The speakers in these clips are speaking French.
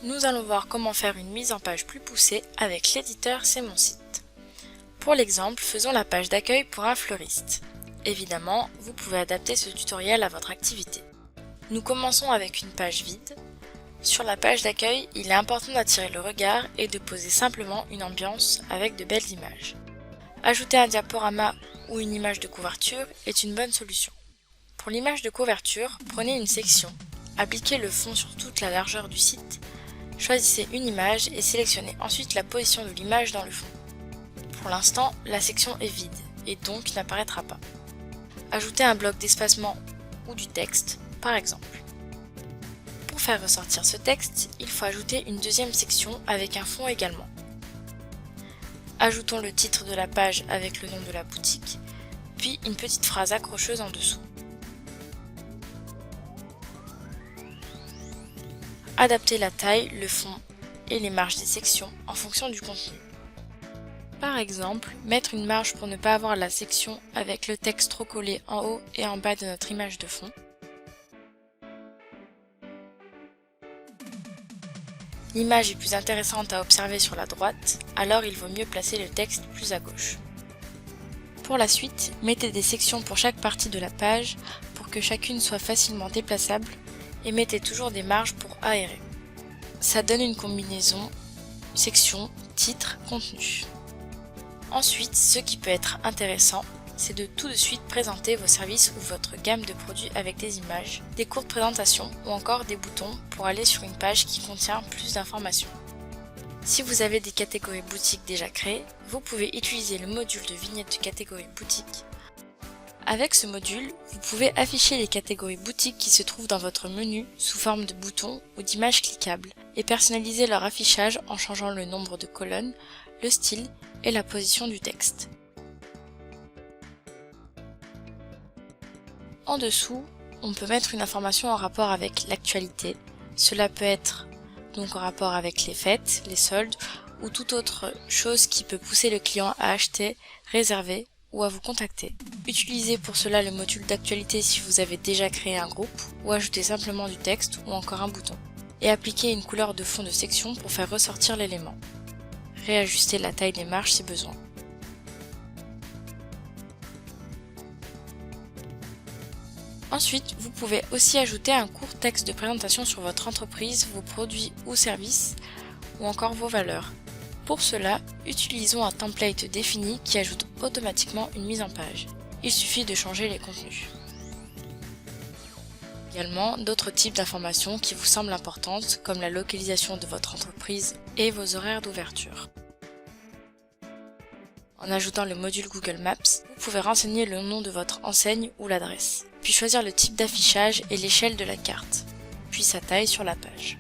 Nous allons voir comment faire une mise en page plus poussée avec l'éditeur C'est mon site. Pour l'exemple, faisons la page d'accueil pour un fleuriste. Évidemment, vous pouvez adapter ce tutoriel à votre activité. Nous commençons avec une page vide. Sur la page d'accueil, il est important d'attirer le regard et de poser simplement une ambiance avec de belles images. Ajouter un diaporama ou une image de couverture est une bonne solution. Pour l'image de couverture, prenez une section, appliquez le fond sur toute la largeur du site, choisissez une image et sélectionnez ensuite la position de l'image dans le fond. Pour l'instant, la section est vide et donc n'apparaîtra pas. Ajoutez un bloc d'espacement ou du texte, par exemple. Pour faire ressortir ce texte, il faut ajouter une deuxième section avec un fond également. Ajoutons le titre de la page avec le nom de la boutique, puis une petite phrase accrocheuse en dessous. Adaptez la taille, le fond et les marges des sections en fonction du contenu. Par exemple, mettre une marge pour ne pas avoir la section avec le texte trop collé en haut et en bas de notre image de fond. L'image est plus intéressante à observer sur la droite, alors il vaut mieux placer le texte plus à gauche. Pour la suite, mettez des sections pour chaque partie de la page pour que chacune soit facilement déplaçable et mettez toujours des marges pour aérer. Ça donne une combinaison section, titre, contenu. Ensuite, ce qui peut être intéressant, c'est de tout de suite présenter vos services ou votre gamme de produits avec des images, des courtes présentations ou encore des boutons pour aller sur une page qui contient plus d'informations. Si vous avez des catégories boutiques déjà créées, vous pouvez utiliser le module de vignette de catégorie boutique. Avec ce module, vous pouvez afficher les catégories boutiques qui se trouvent dans votre menu sous forme de boutons ou d'images cliquables et personnaliser leur affichage en changeant le nombre de colonnes, le style et la position du texte. En dessous, on peut mettre une information en rapport avec l'actualité. Cela peut être donc en rapport avec les fêtes, les soldes ou toute autre chose qui peut pousser le client à acheter, réserver ou à vous contacter. Utilisez pour cela le module d'actualité si vous avez déjà créé un groupe ou ajoutez simplement du texte ou encore un bouton. Et appliquez une couleur de fond de section pour faire ressortir l'élément. Réajustez la taille des marges si besoin. Ensuite, vous pouvez aussi ajouter un court texte de présentation sur votre entreprise, vos produits ou services, ou encore vos valeurs. Pour cela, utilisons un template défini qui ajoute automatiquement une mise en page. Il suffit de changer les contenus. Également, d'autres types d'informations qui vous semblent importantes, comme la localisation de votre entreprise et vos horaires d'ouverture. En ajoutant le module Google Maps, vous pouvez renseigner le nom de votre enseigne ou l'adresse, puis choisir le type d'affichage et l'échelle de la carte, puis sa taille sur la page.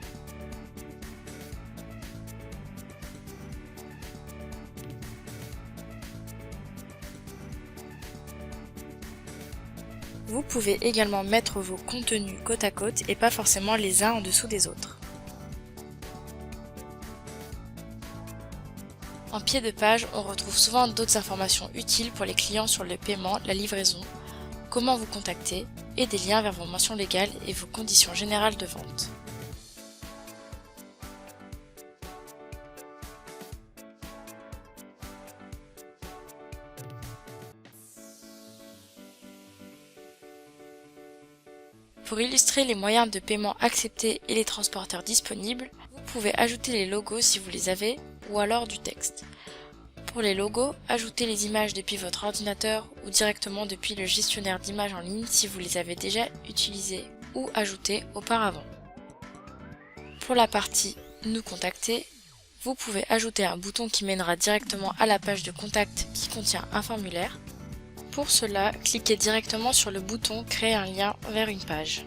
Vous pouvez également mettre vos contenus côte à côte et pas forcément les uns en dessous des autres. En pied de page, on retrouve souvent d'autres informations utiles pour les clients sur le paiement, la livraison, comment vous contacter et des liens vers vos mentions légales et vos conditions générales de vente. Pour illustrer les moyens de paiement acceptés et les transporteurs disponibles, vous pouvez ajouter les logos si vous les avez ou alors du texte. Pour les logos, ajoutez les images depuis votre ordinateur ou directement depuis le gestionnaire d'images en ligne si vous les avez déjà utilisées ou ajoutées auparavant. Pour la partie « Nous contacter », vous pouvez ajouter un bouton qui mènera directement à la page de contact qui contient un formulaire. Pour cela, cliquez directement sur le bouton « Créer un lien vers une page ».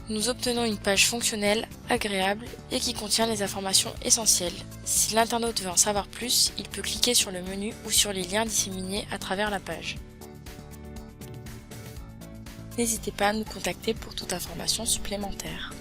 Nous obtenons une page fonctionnelle, agréable et qui contient les informations essentielles. Si l'internaute veut en savoir plus, il peut cliquer sur le menu ou sur les liens disséminés à travers la page. N'hésitez pas à nous contacter pour toute information supplémentaire.